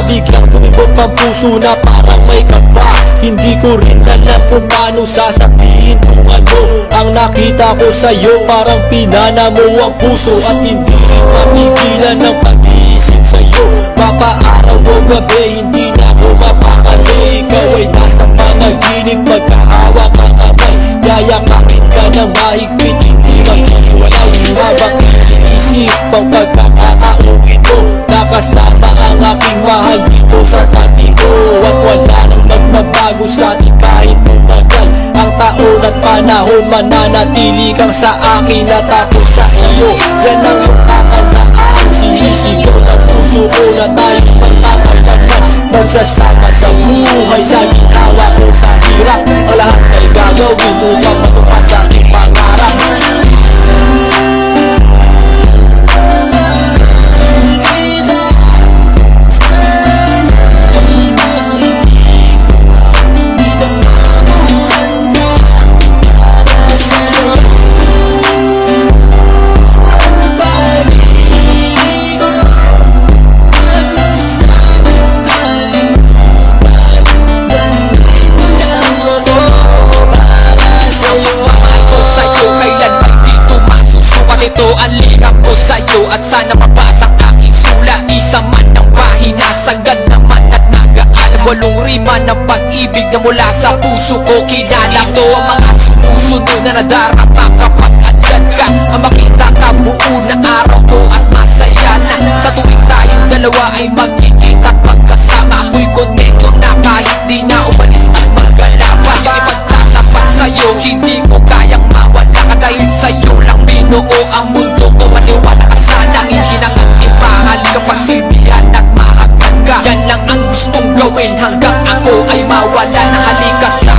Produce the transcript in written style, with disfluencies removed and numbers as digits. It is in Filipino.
Biglang tumibok ang puso na parang may kaba. Hindi ko rin alam kung paano sasabihin kung ano ang nakita ko sa'yo. Parang pinana mo ang puso at hindi rin mapigilan ng pag-iisip sa'yo. Papaaraw o gabi, hindi na ako mapakali. Ikaw ay nasa panaginip, magkahawak ang kamay. Yayakapin ka ng mahigpit, hindi maghiwalay. Habang iniisip ang pagkakataong ito, nakasama ang aking mahal dito sa tabi ko. At wala nang magbabago sa atin kahit tumagal ang taon at panahon. Mananatili kang sa akin at ako sa iyo. Yan ang iyong tatandaan, sinisigaw ng puso ko na tayo magkakalaman. Magsasama sa buhay, sa ginawa ko sa hirap. Ang lahat ay gagawin upang matupad ating pangarap. At sana mabasa ang aking sulat. Isa man ang pahina, sagad naman at nagaalam. 8 rima ng pag-ibig na mula sa puso ko kinala. Ito ang mga sumusunod na nadarama kapag andyan ka. Ang makita ka buo na araw ko at masaya na. Sa tuwing tayong dalawa ay magkikita at magkasama. Ako'y kontento na kahit di na umalis at maggalawa. Yung ipagtatapat sa'yo, hindi ko kayang mawala ka. Dahil sa'yo lang binuo ang mundo ko. Maniwala ka sana, hindi nang ipahal kapag silbihan at mahagkan ka. Yan lang ang gustong gawin hanggang ako ay mawala na. Halika sa